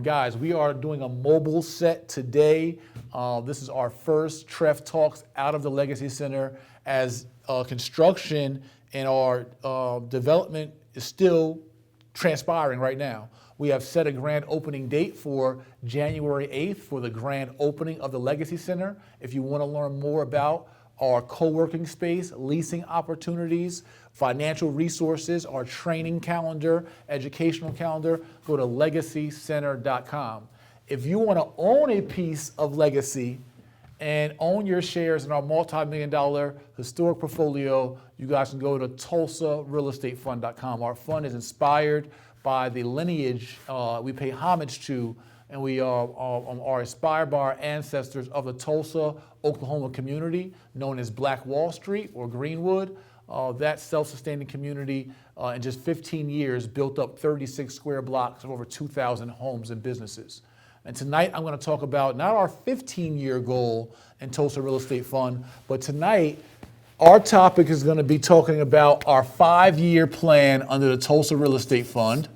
Guys, we are doing a mobile set today. This is our first tref-talks out of the Legacy Center as construction and our development is still transpiring right now. We have set a grand opening date for January 8th for the grand opening of the Legacy Center. If you want to learn more about our co-working space, leasing opportunities, financial resources, our training calendar, educational calendar, go to legacycenter.com. If you want to own a piece of Legacy and own your shares in our multi-million-dollar historic portfolio, you guys can go to tulsa-real-estate-fund.com. Our fund is inspired by the lineage we pay homage to, and we are inspired by our ancestors of the Tulsa, Oklahoma community, known as Black Wall Street or Greenwood. That self-sustaining community in just 15 years built up 36 square blocks of over 2,000 homes and businesses. And tonight I'm going to talk about not our 15-year goal in Tulsa Real Estate Fund, but tonight our topic is going to be talking about our 5-year plan under the Tulsa Real Estate Fund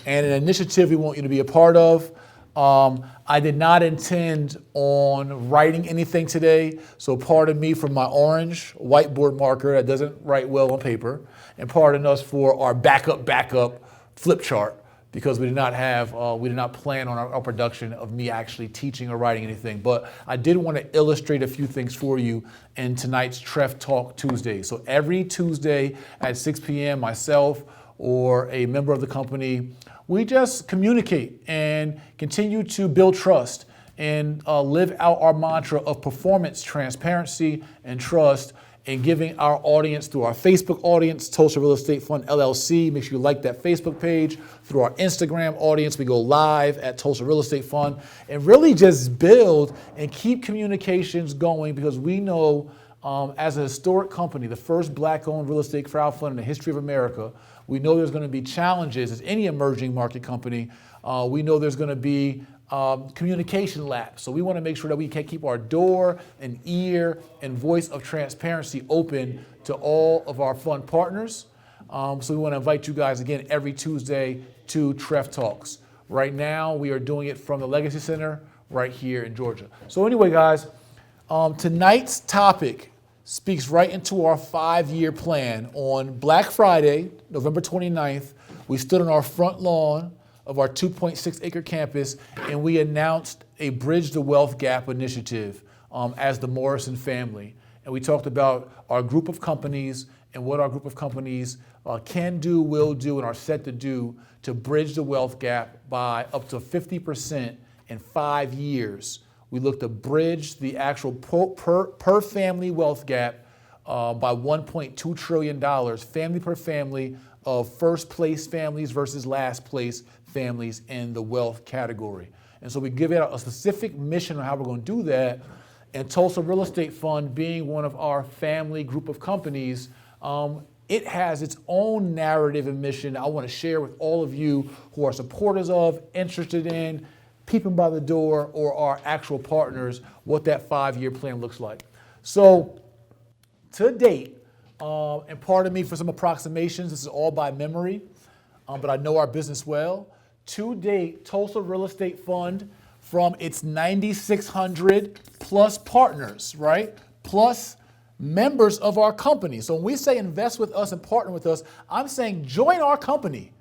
and an initiative we want you to be a part of. I did not intend on writing anything today, so pardon me for my orange whiteboard marker that doesn't write well on paper, and pardon us for our backup flip chart, because we did not plan on our production of me actually teaching or writing anything. But I did want to illustrate a few things for you in tonight's Tref Talk Tuesday. So every Tuesday at 6 p.m., myself or a member of the company, we just communicate and continue to build trust and live out our mantra of performance, transparency, and trust, and giving our audience through our Facebook audience, Tulsa Real Estate Fund LLC. Make sure you like that Facebook page. Through our Instagram audience, we go live at Tulsa Real Estate Fund, and really just build and keep communications going, because we know as a historic company, the first Black-owned real estate crowdfund in the history of America, we know there's going to be challenges as any emerging market company. We know there's going to be communication lapse. So we want to make sure that we can keep our door and ear and voice of transparency open to all of our fund partners. So we want to invite you guys again every Tuesday to Tref Talks. Right now, we are doing it from the Legacy Center right here in Georgia. So anyway, guys, tonight's topic speaks right into our 5-year plan. On Black Friday, November 29th, we stood on our front lawn of our 2.6-acre campus, and we announced a Bridge the Wealth Gap initiative as the Morrison family. And we talked about our group of companies and what our group of companies can do, will do, and are set to do to bridge the wealth gap by up to 50% in 5 years. We look to bridge the actual per family wealth gap by $1.2 trillion, family per family, of first place families versus last place families in the wealth category. And so we give it a specific mission on how we're going to do that. And Tulsa Real Estate Fund, being one of our family group of companies, it has its own narrative and mission I want to share with all of you who are supporters of, interested in, peeping by the door, or our actual partners, what that 5-year plan looks like. So to date, and pardon me for some approximations, this is all by memory, but I know our business well. To date, Tulsa Real Estate Fund, from its 9,600 plus partners, right, plus members of our company. So when we say invest with us and partner with us, I'm saying join our company.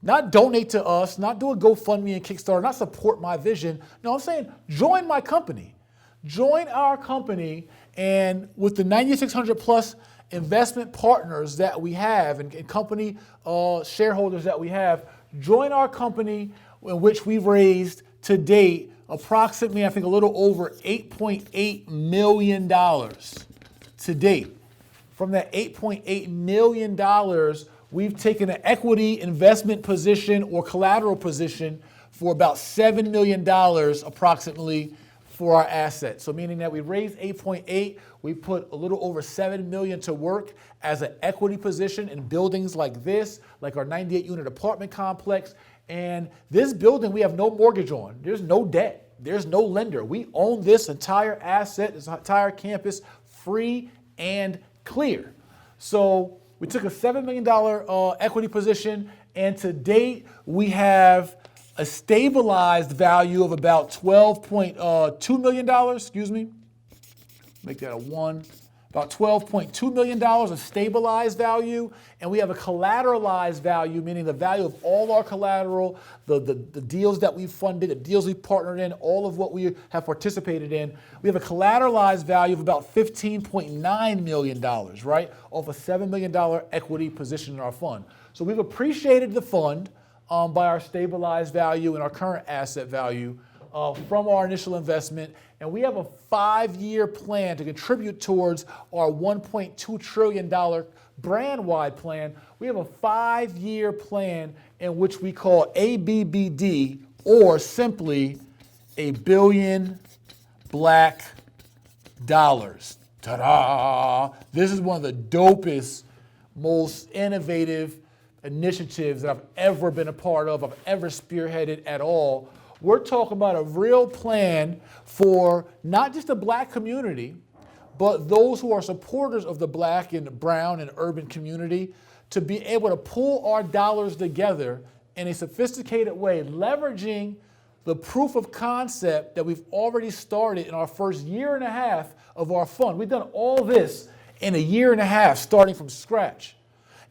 Not donate to us, not do a GoFundMe and Kickstarter, not support my vision. No, I'm saying join my company. Join our company, and with the 9,600 plus investment partners that we have and company shareholders that we have, join our company, in which we've raised to date approximately, I think, a little over $8.8 million to date. From that $8.8 million, we've taken an equity investment position or collateral position for about $7 million approximately for our assets. So meaning that we raised 8.8, we put a little over 7 million to work as an equity position in buildings like this, like our 98-unit apartment complex. And this building we have no mortgage on. There's no debt. There's no lender. We own this entire asset, this entire campus, free and clear. So We took a $7 million equity position, and to date, we have a stabilized value of about $12.2 million, excuse me. Make that a 1. About $12.2 million of stabilized value, and we have a collateralized value, meaning the value of all our collateral, the deals that we've funded, the deals we've partnered in, all of what we have participated in. We have a collateralized value of about $15.9 million, right, off a $7 million equity position in our fund. So we've appreciated the fund by our stabilized value and our current asset value from our initial investment, and we have a 5-year plan to contribute towards our $1.2 trillion brand-wide plan. We have a 5-year plan in which we call ABBD, or simply $1 billion black dollars. Ta-da! This is one of the dopest, most innovative initiatives that I've ever been a part of, I've ever spearheaded at all. We're talking about a real plan for not just the black community, but those who are supporters of the black and brown and urban community to be able to pull our dollars together in a sophisticated way, leveraging the proof of concept that we've already started in our first year and a half of our fund. We've done all this in a year and a half, starting from scratch.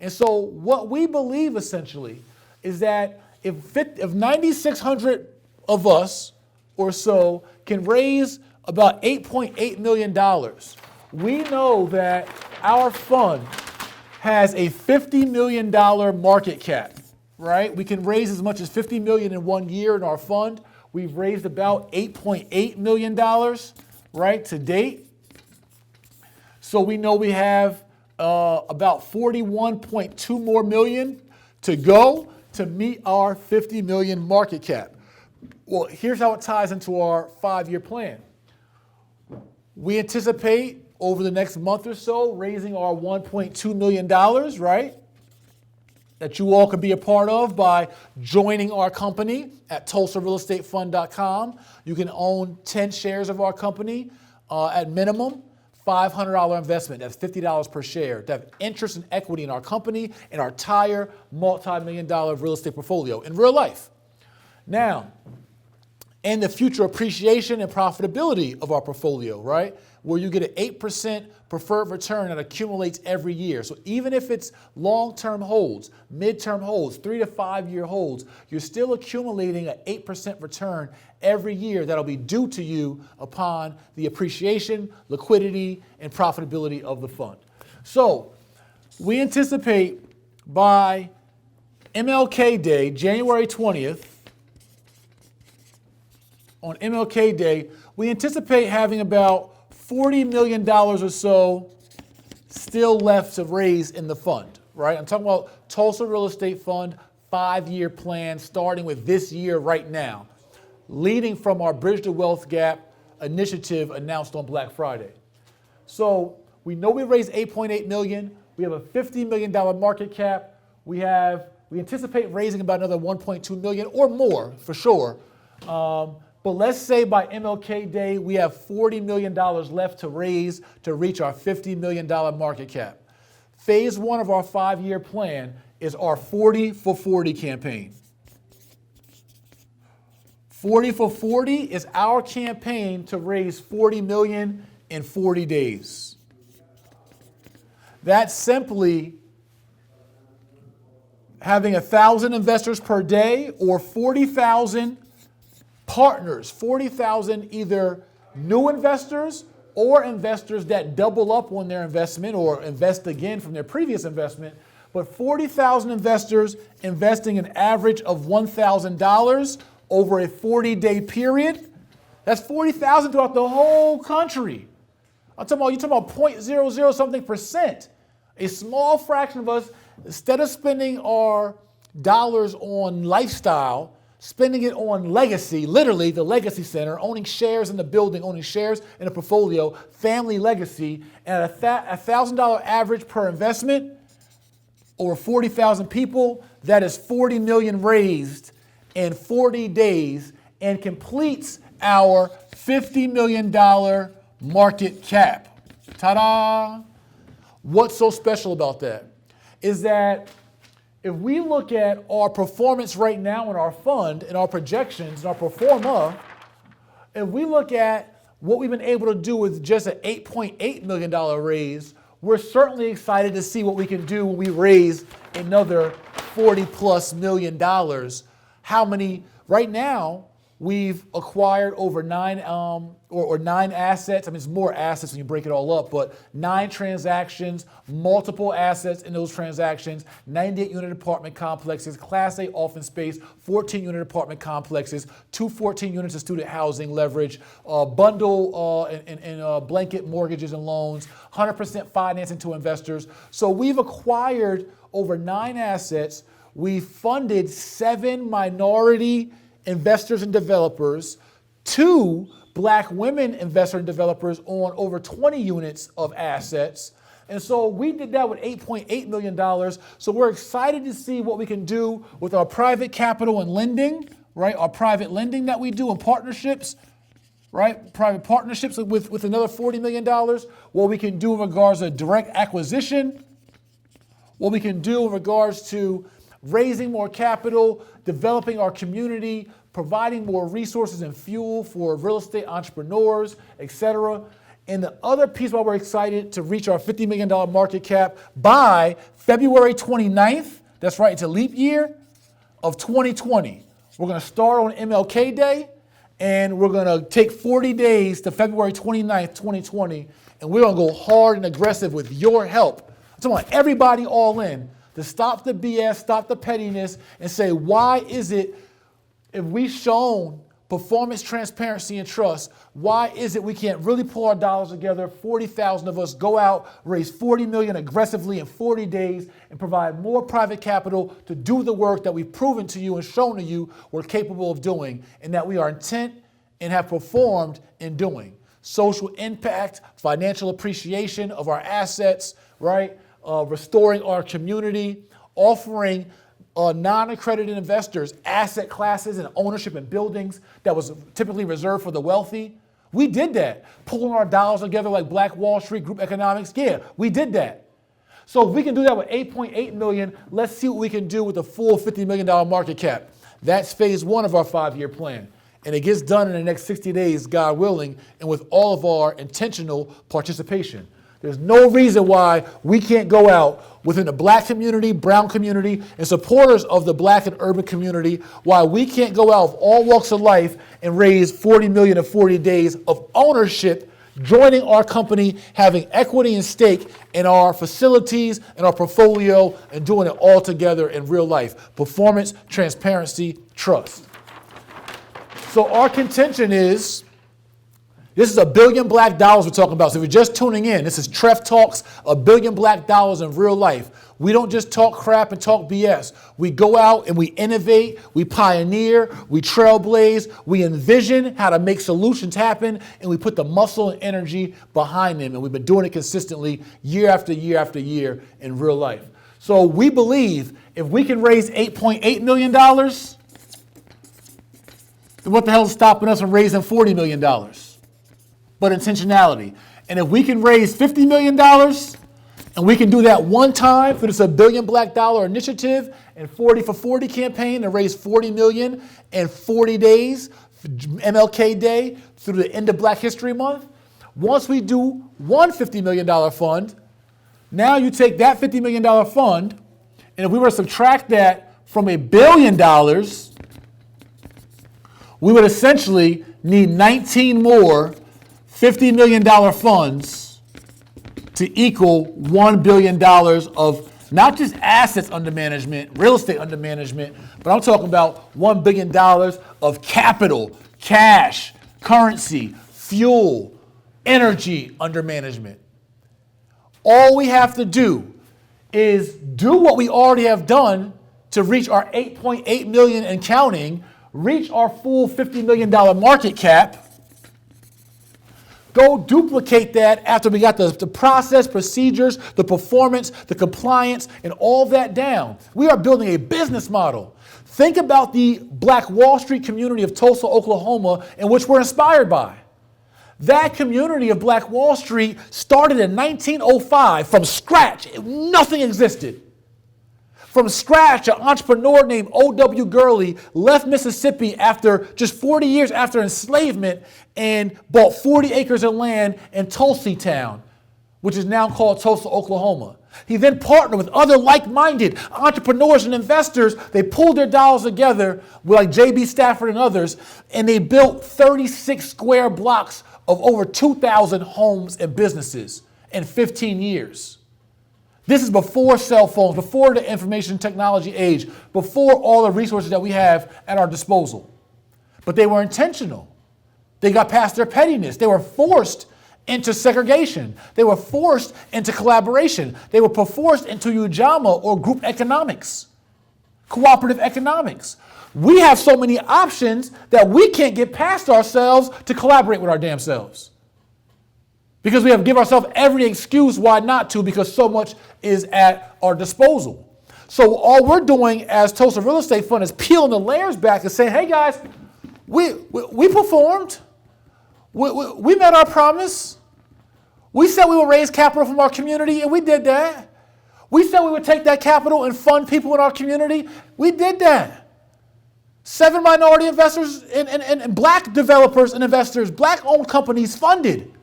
And so what we believe essentially is that if 9,600 of us or so can raise about $8.8 million, we know that our fund has a $50 million market cap, right? We can raise as much as $50 million in 1 year in our fund. We've raised about $8.8 million, right, to date. So we know we have about 41.2 more million to go to meet our 50 million market cap. Well, here's how it ties into our 5-year plan. We anticipate over the next month or so raising our $1.2 million, right? That you all can be a part of by joining our company at tulsa-real-estate-fund.com. You can own 10 shares of our company at minimum. $500 investment, that's $50 per share, to have interest and equity in our company and our entire multi-million-dollar real estate portfolio in real life. Now, and the future appreciation and profitability of our portfolio, right? Where you get an 8% preferred return that accumulates every year. So even if it's long-term holds, mid-term holds, 3 to 5 year holds, you're still accumulating an 8% return every year that'll be due to you upon the appreciation, liquidity, and profitability of the fund. So we anticipate by MLK Day, January 20th, on MLK Day, we anticipate having about $40 million or so still left to raise in the fund, right? I'm talking about Tulsa Real Estate Fund 5-year plan starting with this year right now, leading from our Bridge to Wealth Gap initiative announced on Black Friday. So we know we raised $8.8 million. We have a $50 million market cap. We anticipate raising about another $1.2 million or more for sure. But let's say by MLK Day, we have $40 million left to raise to reach our $50 million market cap. Phase 1 of our 5-year plan is our 40 for 40 campaign. 40 for 40 is our campaign to raise $40 million in 40 days. That's simply having 1,000 investors per day or 40,000 partners, 40,000 either new investors or investors that double up on their investment or invest again from their previous investment, but 40,000 investors investing an average of $1,000 over a 40-day period. That's 40,000 throughout the whole country. You're talking about 0.00 something percent. A small fraction of us, instead of spending our dollars on lifestyle, spending it on legacy, literally the legacy center, owning shares in the building, owning shares in a portfolio, family legacy, and a $1,000 average per investment, over 40,000 people, that is 40 million raised in 40 days and completes our $50 million market cap. Ta-da! What's so special about that? is that if we look at our performance right now in our fund, in our projections, in our pro forma, if we look at what we've been able to do with just an $8.8 million raise, we're certainly excited to see what we can do when we raise another $40+ million. How many, right now, we've acquired over nine assets. I mean, it's more assets when you break it all up, but 9 transactions, multiple assets in those transactions, 98-unit apartment complexes, Class A office space, 14-unit apartment complexes, 2 14 units of student housing leverage, bundle and blanket mortgages and loans, 100% financing to investors. So we've acquired over 9 assets. We funded 7 minority investors and developers, 2 black women investors and developers on over 20 units of assets. And so we did that with $8.8 million. So we're excited to see what we can do with our private capital and lending, right? Our private lending that we do in partnerships, right? Private partnerships with another $40 million. What we can do in regards to direct acquisition, what we can do in regards to raising more capital, developing our community, providing more resources and fuel for real estate entrepreneurs, et cetera. And the other piece why we're excited to reach our $50 million market cap by February 29th, that's right, it's a leap year, of 2020. We're gonna start on MLK Day, and we're gonna take 40 days to February 29th, 2020, and we're gonna go hard and aggressive with your help. I'm talking about everybody all in, to stop the BS, stop the pettiness, and say, why is it, if we've shown performance, transparency, and trust, why is it we can't really pull our dollars together, 40,000 of us go out, raise 40 million aggressively in 40 days, and provide more private capital to do the work that we've proven to you and shown to you we're capable of doing, and that we are intent and have performed in doing. Social impact, financial appreciation of our assets, right? Restoring our community, offering non-accredited investors asset classes and ownership in buildings that was typically reserved for the wealthy. We did that. Pulling our dollars together like Black Wall Street, group economics. Yeah, we did that. So if we can do that with 8.8 million, let's see what we can do with the full $50 million market cap. That's phase 1 of our 5-year plan. And it gets done in the next 60 days, God willing, and with all of our intentional participation. There's no reason why we can't go out within the black community, brown community, and supporters of the black and urban community, why we can't go out of all walks of life and raise 40 million in 40 days of ownership, joining our company, having equity and stake in our facilities and our portfolio, and doing it all together in real life. Performance, transparency, trust. So our contention is, this is $1 billion black dollars we're talking about. So if you're just tuning in, this is tref-talks, $1 billion black dollars in real life. We don't just talk crap and talk BS. We go out and we innovate, we pioneer, we trailblaze, we envision how to make solutions happen, and we put the muscle and energy behind them. And we've been doing it consistently year after year after year in real life. So we believe if we can raise $8.8 million, then what the hell is stopping us from raising $40 million? But intentionality. And if we can raise $50 million, and we can do that one time for this $1 billion black dollar initiative and 40 for 40 campaign to raise 40 million in 40 days, MLK Day through the end of Black History Month. Once we do one $50 million fund, now you take that $50 million fund, and if we were to subtract that from $1 billion, we would essentially need 19 more $50 million funds to equal $1 billion of not just assets under management, real estate under management, but I'm talking about $1 billion of capital, cash, currency, fuel, energy under management. All we have to do is do what we already have done to reach our 8.8 million and counting, reach our full $50 million market cap. Go duplicate that after we got the process, procedures, the performance, the compliance, and all that down. We are building a business model. Think about the Black Wall Street community of Tulsa, Oklahoma, in which we're inspired by. That community of Black Wall Street started in 1905 from scratch. Nothing existed. From scratch, an entrepreneur named O.W. Gurley left Mississippi after just 40 years after enslavement and bought 40 acres of land in Tulsa Town, which is now called Tulsa, Oklahoma. He then partnered with other like-minded entrepreneurs and investors. They pulled their dollars together with like J.B. Stafford and others, and they built 36 square blocks of over 2,000 homes and businesses in 15 years. This is before cell phones, before the information technology age, before all the resources that we have at our disposal. But they were intentional. They got past their pettiness. They were forced into segregation. They were forced into collaboration. They were forced into Ujamaa or group economics, cooperative economics. We have so many options that we can't get past ourselves to collaborate with our damn selves. Because we have given ourselves every excuse why not to, because so much is at our disposal. So all we're doing as Tulsa Real Estate Fund is peeling the layers back and saying, hey guys, we performed. We met our promise. We said we would raise capital from our community, and we did that. We said we would take that capital and fund people in our community. We did that. 7 minority investors and black developers and investors, black-owned companies funded.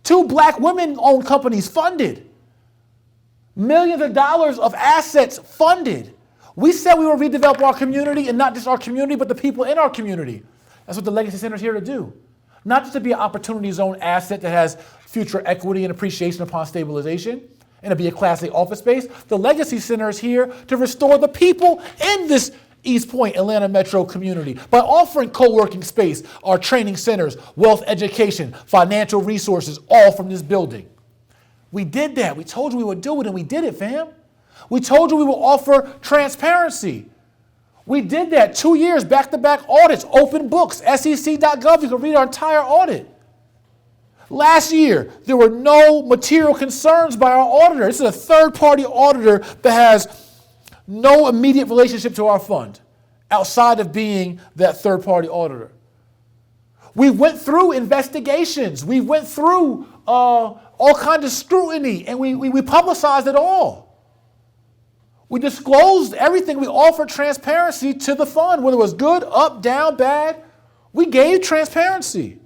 2 black women-owned companies funded. Millions of dollars of assets funded. We said we would redevelop our community, and not just our community, but the people in our community. That's what the Legacy Center is here to do. Not just to be an opportunity zone asset that has future equity and appreciation upon stabilization, and to be a Class A office space. The Legacy Center is here to restore the people in this East Point, Atlanta metro community by offering co-working space, our training centers, wealth education, financial resources, all from this building. We did that. We told you we would do it, and we did it, fam. We told you we will offer transparency. We did that. 2 years, back-to-back audits, open books, sec.gov. You can read our entire audit. Last year, there were no material concerns by our auditor. This is a third-party auditor that has no immediate relationship to our fund outside of being that third-party auditor. We went through investigations. We went through all kinds of scrutiny, and we publicized it all. We disclosed everything. We offered transparency to the fund, whether it was good, up, down, bad. We gave transparency.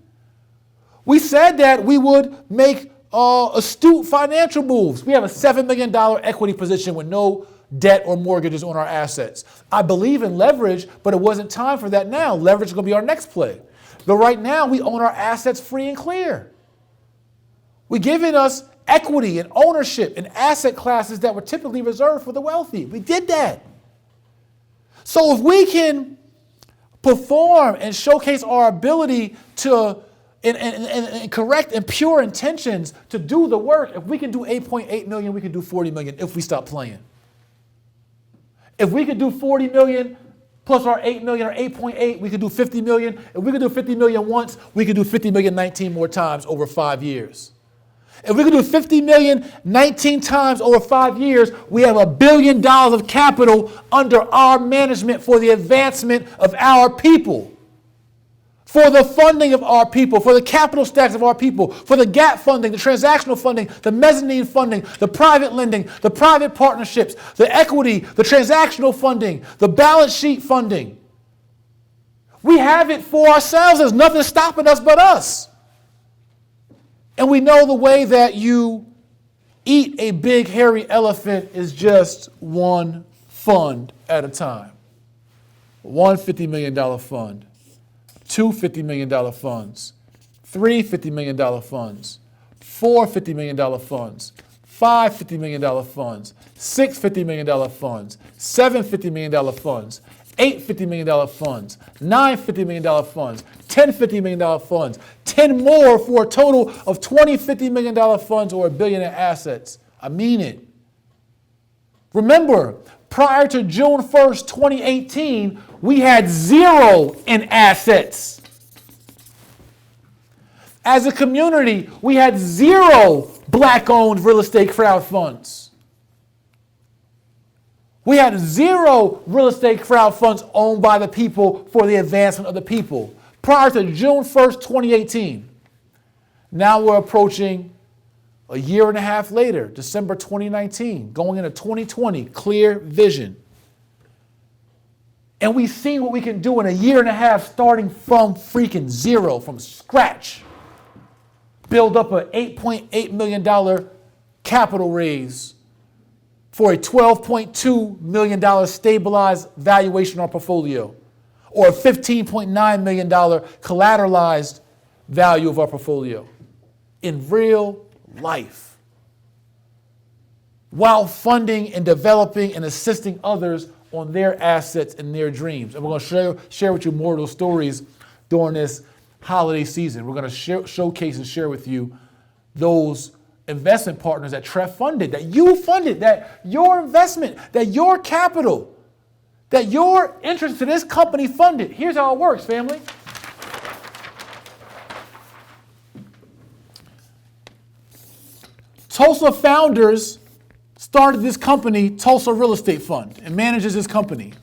We said that we would make astute financial moves. We have a $7 million equity position with no debt or mortgages on our assets. I believe in leverage, but it wasn't time for that now. Leverage is going to be our next play. But right now, we own our assets free and clear. We're giving us equity and ownership in asset classes that were typically reserved for the wealthy. We did that. So if we can perform and showcase our ability to and correct and pure intentions to do the work, if we can do 8.8 million, we can do 40 million if we stop playing. If we could do 40 million plus our 8 million or 8.8, we could do 50 million. If we could do 50 million once, we could do 50 million 19 more times over 5 years. If we could do 50 million 19 times over 5 years, we have $1 billion of capital under our management for the advancement of our people, for the funding of our people, for the capital stacks of our people, for the gap funding, the transactional funding, the mezzanine funding, the private lending, the private partnerships, the equity, the transactional funding, the balance sheet funding. We have it for ourselves. There's nothing stopping us but us. And we know the way that you eat a big hairy elephant is just one fund at a time. One $50 million fund, 2 $50 million funds, 3 $50 million funds, 4 $50 million funds, 5 $50 million funds, 6 $50 million funds, 7 $50 million funds, 8 $50 million funds, 9 $50 million funds, 10 $50 million funds, 10 more for a total of 20 $50 million funds or $1 billion in assets. I mean it. Remember, prior to June 1st, 2018, we had 0 in assets. As a community, we had 0 black-owned real estate crowd funds. We had 0 real estate crowd funds owned by the people for the advancement of the people prior to June 1st, 2018. Now we're approaching a year and a half later, December 2019, going into 2020, clear vision. And we've seen what we can do in a year and a half, starting from freaking zero, from scratch. Build up an $8.8 million capital raise for a $12.2 million stabilized valuation on our portfolio, or a $15.9 million collateralized value of our portfolio in real life, while funding and developing and assisting others on their assets and their dreams. And we're going to share with you more of those stories during this holiday season. We're going to showcase and share with you those investment partners that TREF funded, that you funded, that your investment, that your capital, that your interest to this company funded. Here's how it works, family. Tulsa founders started this company, Tulsa Real Estate Fund, and manages this company.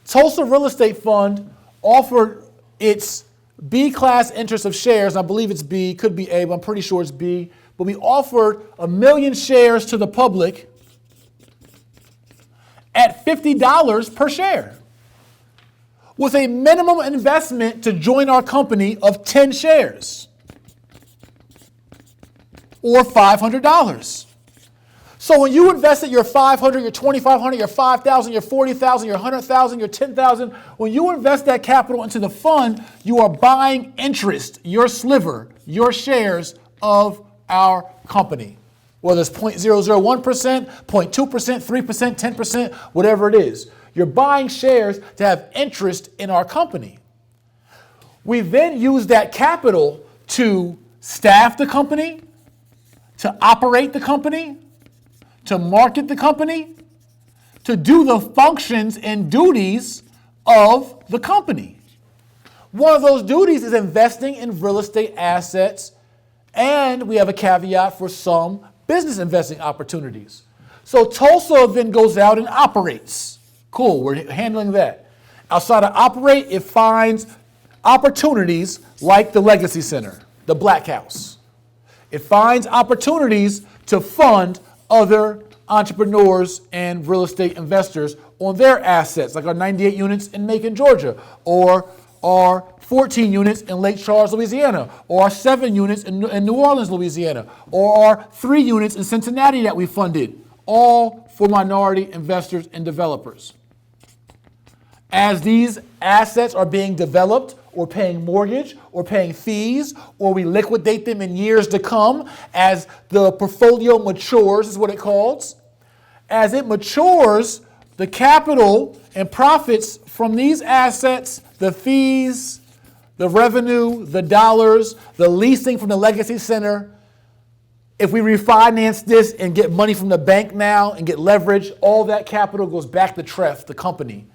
Tulsa Real Estate Fund offered its B-class interest of shares. I believe it's B, could be A, but I'm pretty sure it's B. But we offered 1 million shares to the public at $50 per share, with a minimum investment to join our company of 10 shares, or $500. So when you invested your $500, your $2,500, your $5,000, your $40,000, your $100,000, your $10,000, when you invest that capital into the fund, you are buying interest, your sliver, your shares of our company. Whether it's 0.001%, 0.2%, 3%, 10%, whatever it is. You're buying shares to have interest in our company. We then use that capital to staff the company, to operate the company, to market the company, to do the functions and duties of the company. One of those duties is investing in real estate assets, and we have a caveat for some business investing opportunities. So Tulsa then goes out and operates. Cool, we're handling that. Outside of operate, it finds opportunities like the Legacy Center, the Black House. It finds opportunities to fund other entrepreneurs and real estate investors on their assets, like our 98 units in Macon, Georgia, or our 14 units in Lake Charles, Louisiana, or our 7 units in New Orleans, Louisiana, or our 3 units in Cincinnati that we funded, all for minority investors and developers. As these assets are being developed, or paying mortgage, or paying fees, or we liquidate them in years to come, as the portfolio matures, is what it calls. As it matures, the capital and profits from these assets, the fees, the revenue, the dollars, the leasing from the Legacy Center, if we refinance this and get money from the bank now and get leverage, all that capital goes back to TREF, the company.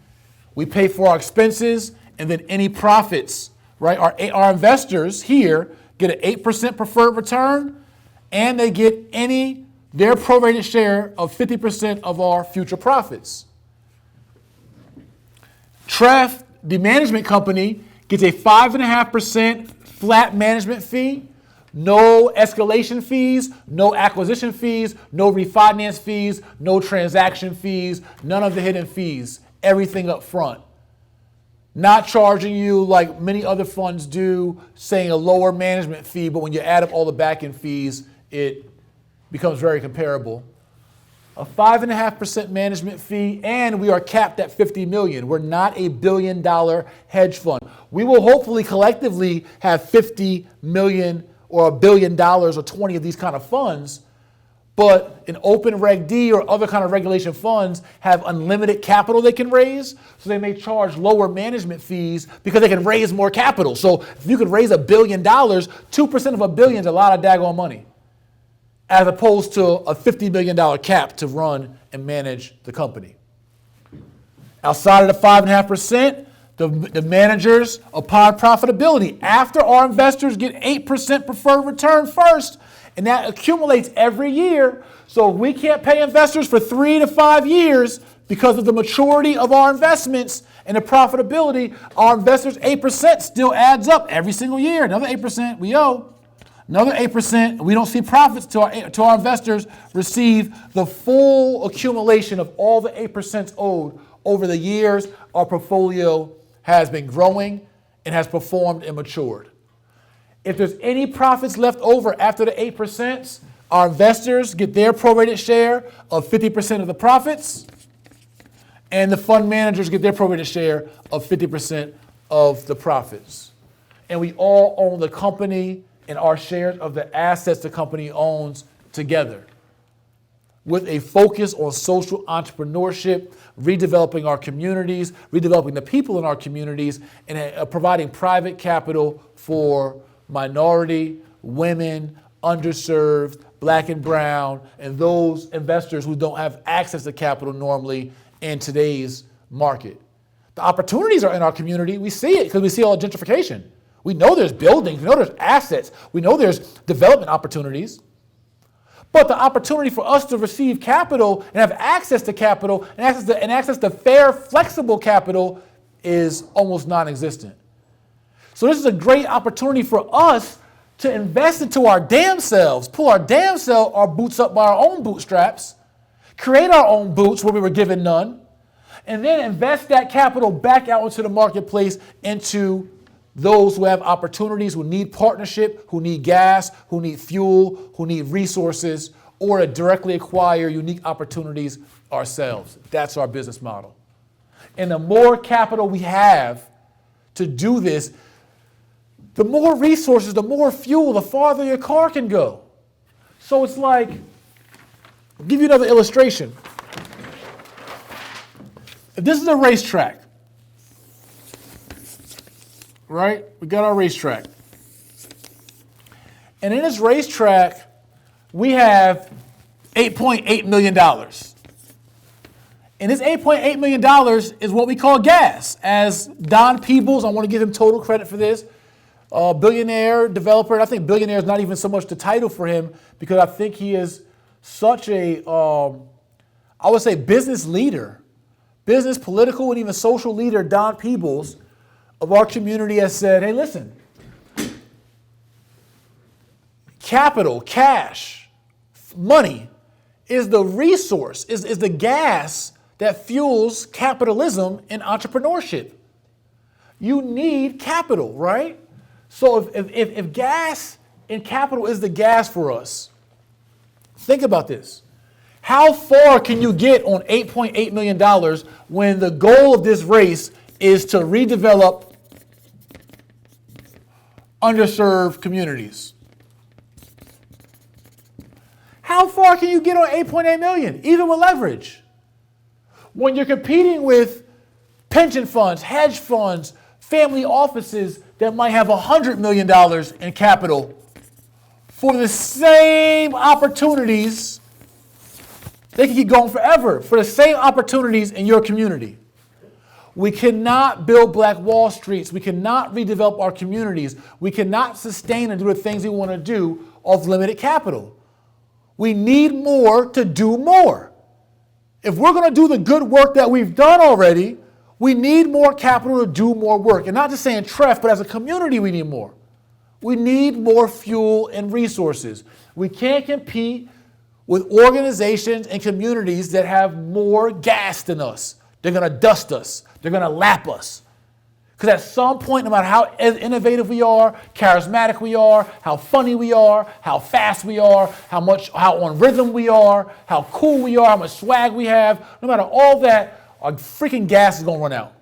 We pay for our expenses, and then any profits, right? Our investors here get an 8% preferred return, and they get their prorated share of 50% of our future profits. TREF, the management company, gets a 5.5% flat management fee, no escalation fees, no acquisition fees, no refinance fees, no transaction fees, none of the hidden fees, everything up front. Not charging you like many other funds do, saying a lower management fee, but when you add up all the back-end fees, it becomes very comparable. A 5.5% management fee, and we are capped at $50 million. We're not a billion-dollar hedge fund. We will hopefully collectively have $50 million or $1 billion or 20 of these kind of funds, but an open Reg D or other kind of regulation funds have unlimited capital they can raise, so they may charge lower management fees because they can raise more capital. So if you could raise $1 billion, 2% of $1 billion is a lot of daggone money, as opposed to a $50 million cap to run and manage the company. Outside of the 5.5%, the managers, upon profitability, after our investors get 8% preferred return first, and that accumulates every year. So if we can't pay investors for 3 to 5 years because of the maturity of our investments and the profitability, our investors' 8% still adds up every single year. Another 8% we owe. Another 8%, we don't see profits till our investors receive the full accumulation of all the 8% owed Over the years, our portfolio has been growing and has performed and matured. If there's any profits left over after the 8%, our investors get their prorated share of 50% of the profits, and the fund managers get their prorated share of 50% of the profits. And we all own the company and our shares of the assets the company owns together, with a focus on social entrepreneurship, redeveloping our communities, redeveloping the people in our communities, and providing private capital for minority, women, underserved, black and brown, and those investors who don't have access to capital normally in today's market. The opportunities are in our community. We see it because we see all the gentrification. We know there's buildings, we know there's assets, we know there's development opportunities. But the opportunity for us to receive capital and have access to capital and access to fair, flexible capital is almost non-existent. So this is a great opportunity for us to invest into our damn selves, pull our boots up by our own bootstraps, create our own boots where we were given none, and then invest that capital back out into the marketplace, into those who have opportunities, who need partnership, who need gas, who need fuel, who need resources, or to directly acquire unique opportunities ourselves. That's our business model. And the more capital we have to do this, the more resources, the more fuel, the farther your car can go. So it's like, I'll give you another illustration. If this is a racetrack, right? We got our racetrack. And in this racetrack, we have $8.8 million. And this $8.8 million is what we call gas. As Don Peebles, I want to give him total credit for this, billionaire developer. And I think billionaire is not even so much the title for him, because I think he is such a, I would say, business leader, business, political, and even social leader. Don Peebles of our community has said, hey, listen, capital, cash, money is the resource, is the gas that fuels capitalism and entrepreneurship. You need capital, right? So if gas and capital is the gas for us, think about this. How far can you get on $8.8 million when the goal of this race is to redevelop underserved communities? How far can you get on 8.8 million, even with leverage? When you're competing with pension funds, hedge funds, family offices that might have $100 million in capital for the same opportunities, they can keep going forever, for the same opportunities in your community. We cannot build Black Wall Streets. We cannot redevelop our communities. We cannot sustain and do the things we want to do off limited capital. We need more to do more. If we're going to do the good work that we've done already, we need more capital to do more work. And not just saying TREF, but as a community, we need more. We need more fuel and resources. We can't compete with organizations and communities that have more gas than us. They're going to dust us. They're going to lap us. Because at some point, no matter how innovative we are, charismatic we are, how funny we are, how fast we are, how on rhythm we are, how cool we are, how much swag we have, no matter all that, our freaking gas is going to run out.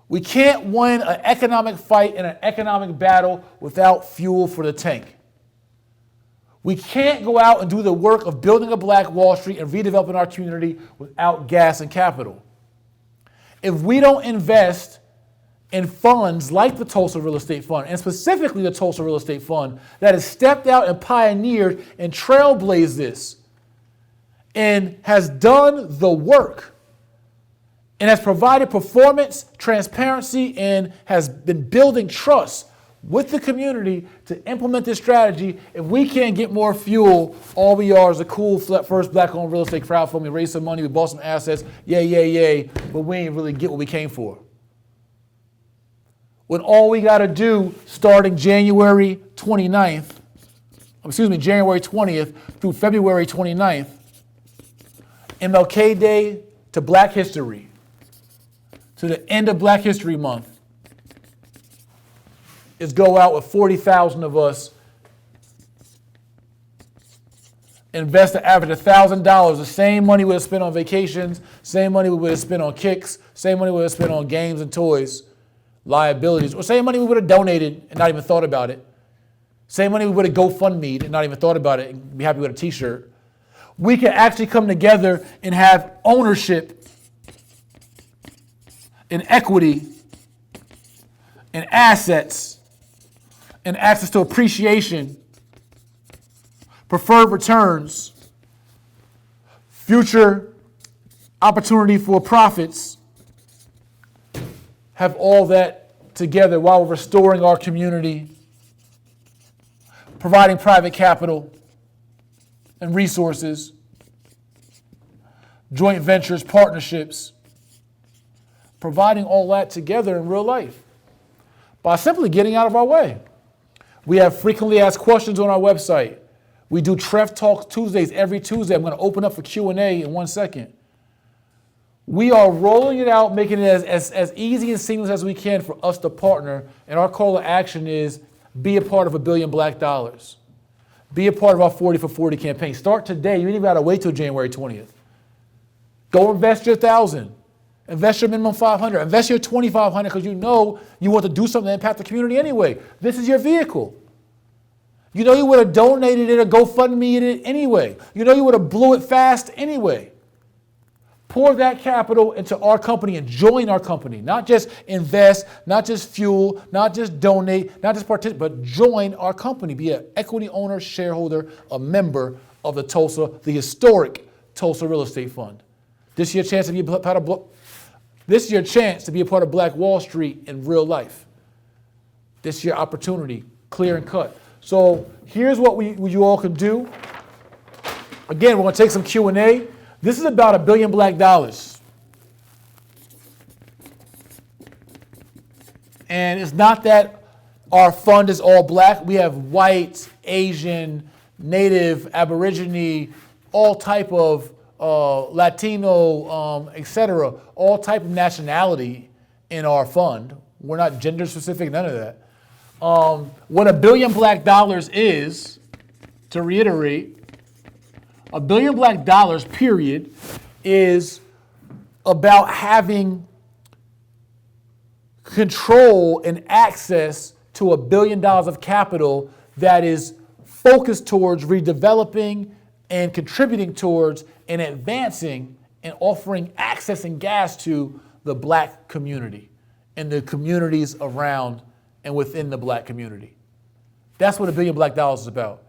We can't win an economic fight and an economic battle without fuel for the tank. We can't go out and do the work of building a Black Wall Street and redeveloping our community without gas and capital. If we don't invest in funds like the Tulsa Real Estate Fund, and specifically the Tulsa Real Estate Fund, that has stepped out and pioneered and trailblazed this, and has done the work, and has provided performance, transparency, and has been building trust with the community to implement this strategy. If we can't get more fuel, all we are is a cool first Black-owned real estate crowdfunding. We raised some money, we bought some assets, yay, but we ain't really get what we came for. When all we got to do starting January 20th through February 29th, MLK Day to Black History, to the end of Black History Month, is go out with 40,000 of us, invest an average of $1,000, the same money we would have spent on vacations, same money we would have spent on kicks, same money we would have spent on games and toys, liabilities, or same money we would have donated and not even thought about it. Same money we would have GoFundMe'd and not even thought about it and be happy with a t-shirt. We can actually come together and have ownership and equity and assets and access to appreciation, preferred returns, future opportunity for profits, have all that together while we're restoring our community, providing private capital and resources, joint ventures, partnerships, providing all that together in real life by simply getting out of our way. We have frequently asked questions on our website. We do tref-talks Tuesdays every Tuesday. I'm going to open up for Q&A in 1 second. We are rolling it out, making it as easy and seamless as we can for us to partner. And our call to action is be a part of $1 billion Black dollars. Be a part of our 40 for 40 campaign. Start today. You ain't even got to wait till January 20th. Go invest your $1,000. Invest your minimum $500. Invest your $2,500 because you know you want to do something to impact the community anyway. This is your vehicle. You know you would have donated it or GoFundMe it anyway. You know you would have blew it fast anyway. Pour that capital into our company and join our company. Not just invest, not just fuel, not just donate, not just participate, but join our company. Be an equity owner, shareholder, a member of the historic Tulsa Real Estate Fund. This is your chance to be a part of This is your chance to be a part of Black Wall Street in real life. This is your opportunity, clear and cut. So here's what you all can do. Again, we're going to take some Q&A. This is about $1 billion Black dollars. And it's not that our fund is all Black. We have white, Asian, Native, Aborigine, all type of Latino, etc., all type of nationality in our fund. We're not gender specific, none of that. What $1 billion Black dollars is, to reiterate, $1 billion Black dollars, period, is about having control and access to $1 billion of capital that is focused towards redeveloping and contributing towards and advancing and offering access and gas to the Black community and the communities around and within the Black community. That's what $1 billion Black dollars is about.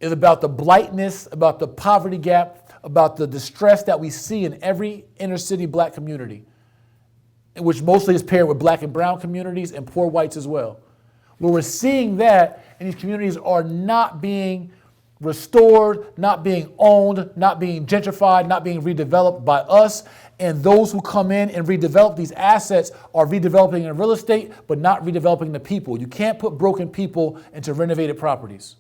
It's about the blightness, about the poverty gap, about the distress that we see in every inner city Black community, which mostly is paired with Black and brown communities and poor whites as well. Where we're seeing that, and these communities are not being restored, not being owned, not being gentrified, not being redeveloped by us. And those who come in and redevelop these assets are redeveloping in real estate, but not redeveloping the people. You can't put broken people into renovated properties.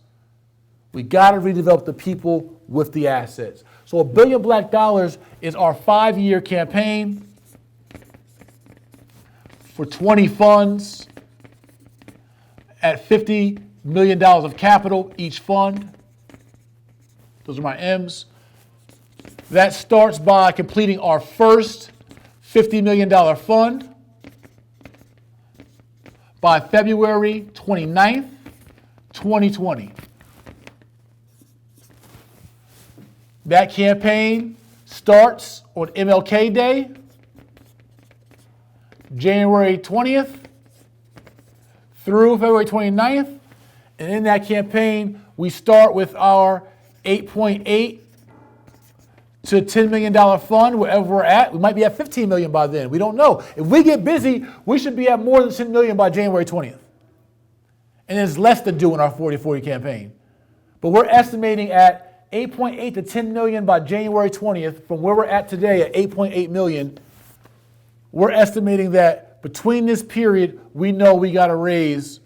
We got to redevelop the people with the assets. So $1 billion Black dollars is our 5-year campaign for 20 funds at $50 million of capital each fund. Those are my M's. That starts by completing our first $50 million fund by February 29th, 2020. That campaign starts on MLK Day, January 20th through February 29th. And in that campaign, we start with our $8.8 to $10 million fund, wherever we're at. We might be at $15 million by then. We don't know. If we get busy, we should be at more than $10 million by January 20th. And there's less to do in our 40-40 campaign. But we're estimating at $8.8 to $10 million by January 20th. From where we're at today at $8.8 million, we're estimating that between this period, we know we got to raise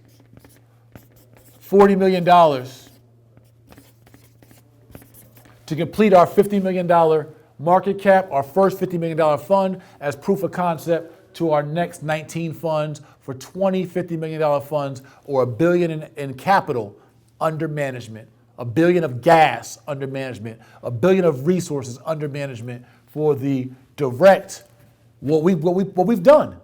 $40 million to complete our $50 million market cap, our first $50 million fund as proof of concept to our next 19 funds for 20 $50 million funds, or $1 billion in capital under management, $1 billion of gas under management, $1 billion of resources under management for the direct, what we've done.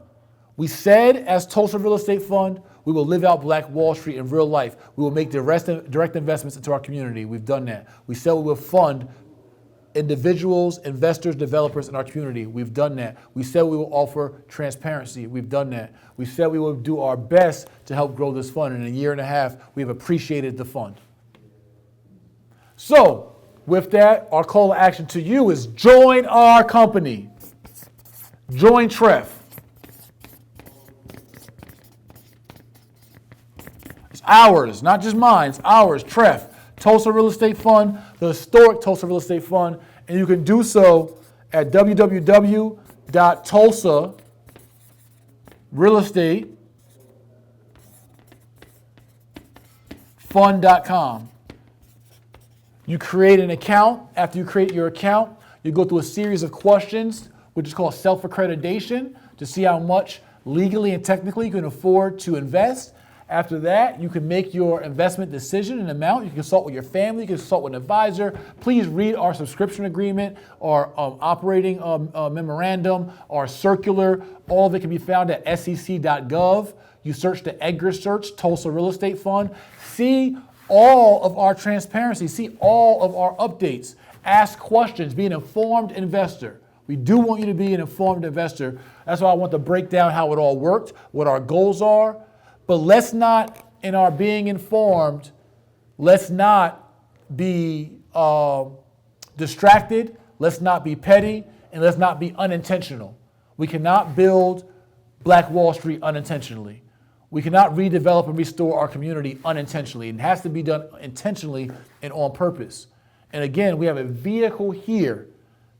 We said as Tulsa Real Estate Fund, we will live out Black Wall Street in real life. We will make direct investments into our community. We've done that. We said we will fund individuals, investors, developers in our community. We've done that. We said we will offer transparency. We've done that. We said we will do our best to help grow this fund. And in a year and a half, we have appreciated the fund. So, with that, our call to action to you is join our company. Join TREF. It's ours, not just mine. It's ours, TREF. Tulsa Real Estate Fund, the historic Tulsa Real Estate Fund, and you can do so at www.tulsa-real-estate-fund.com. You create an account. After you create your account, you go through a series of questions, which is called self-accreditation, to see how much legally and technically you can afford to invest. After that, you can make your investment decision and amount. You can consult with your family. You can consult with an advisor. Please read our subscription agreement, our operating memorandum, our circular. All of it can be found at sec.gov. You search the Edgar search, Tulsa Real Estate Fund. See all of our transparency. See all of our updates. Ask questions. Be an informed investor. We do want you to be an informed investor. That's why I want to break down how it all worked, what our goals are. But let's not, in our being informed, let's not be distracted, let's not be petty, and let's not be unintentional. We cannot build Black Wall Street unintentionally. We cannot redevelop and restore our community unintentionally. It has to be done intentionally and on purpose. And again, we have a vehicle here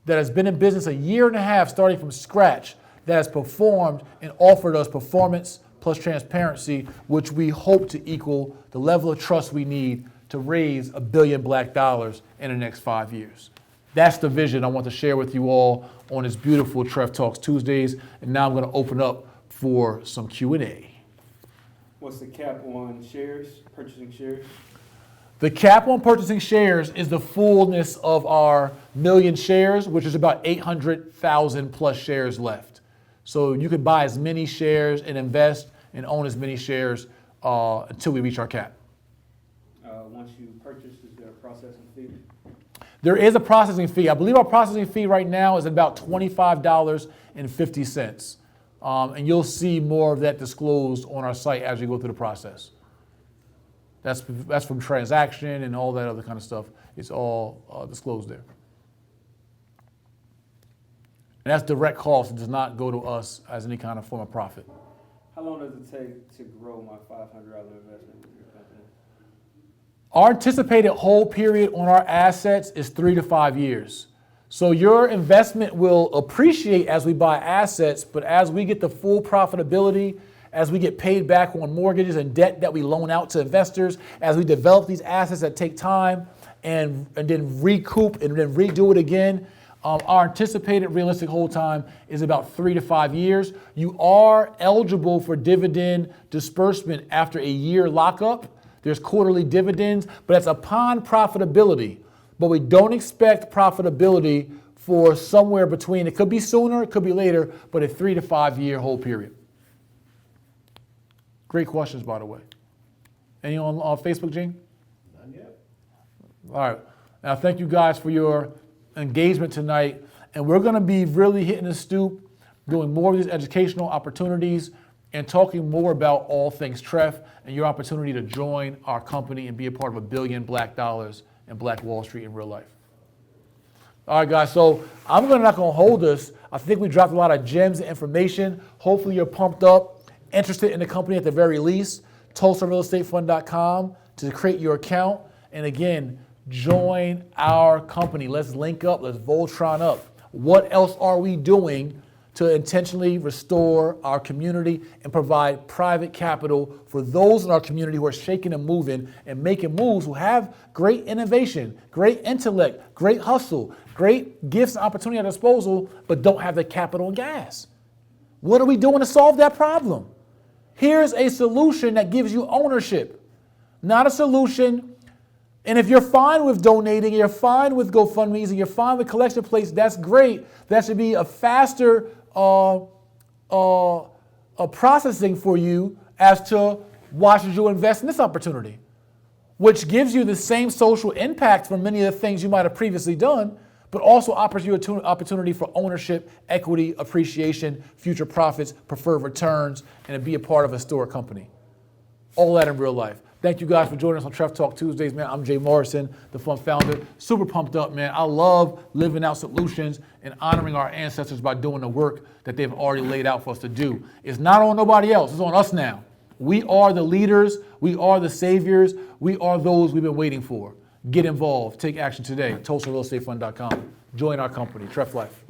that has been in business a year and a half, starting from scratch, that has performed and offered us performance plus transparency, which we hope to equal the level of trust we need to raise $1 billion Black dollars in the next 5 years. That's the vision I want to share with you all on this beautiful Tref Talks Tuesdays. And now I'm going to open up for some Q&A. What's the cap on shares, purchasing shares? The cap on purchasing shares is the fullness of our million shares, which is about 800,000 plus shares left. So you can buy as many shares and invest and own as many shares until we reach our cap. Once you purchase, is there a processing fee? There is a processing fee. I believe our processing fee right now is about $25.50. And you'll see more of that disclosed on our site as we go through the process. That's from transaction and all that other kind of stuff. It's all disclosed there. And that's direct cost. It does not go to us as any kind of form of profit. How long does it take to grow my $500 investment with your company? Our anticipated hold period on our assets is 3 to 5 years. So your investment will appreciate as we buy assets, but as we get the full profitability, as we get paid back on mortgages and debt that we loan out to investors, as we develop these assets that take time and then recoup and then redo it again, our anticipated realistic hold time is about 3 to 5 years. You are eligible for dividend disbursement after a year lockup. There's quarterly dividends, but that's upon profitability. But we don't expect profitability for somewhere between, it could be sooner, it could be later, but a 3 to 5 year hold period. Great questions, by the way. Any on Facebook, Gene? Not yet. All right. Now, thank you guys for your engagement tonight. And we're going to be really hitting the stoop, doing more of these educational opportunities and talking more about all things TREF and your opportunity to join our company and be a part of $1 billion Black dollars in Black Wall Street in real life. All right, guys, so I'm not going to hold us. I think we dropped a lot of gems and information. Hopefully you're pumped up, interested in the company at the very least. tulsa-real-estate-fund.com to create your account. And again, join our company. Let's link up. Let's Voltron up. What else are we doing to intentionally restore our community and provide private capital for those in our community who are shaking and moving and making moves, who have great innovation, great intellect, great hustle, great gifts and opportunity at their disposal, but don't have the capital and gas. What are we doing to solve that problem? Here's a solution that gives you ownership, not a solution. And if you're fine with donating, you're fine with GoFundMe's, and you're fine with collection plates, that's great. That should be a faster processing for you as to why should you invest in this opportunity, which gives you the same social impact from many of the things you might have previously done, but also offers you an opportunity for ownership, equity, appreciation, future profits, preferred returns, and to be a part of a historic company. All that in real life. Thank you guys for joining us on Tref Talk Tuesdays, man. I'm Jay Morrison, the fund founder. Super pumped up, man. I love living out solutions and honoring our ancestors by doing the work that they've already laid out for us to do. It's not on nobody else. It's on us now. We are the leaders. We are the saviors. We are those we've been waiting for. Get involved. Take action today. tulsa-real-estate-fund.com. Join our company, Tref Life.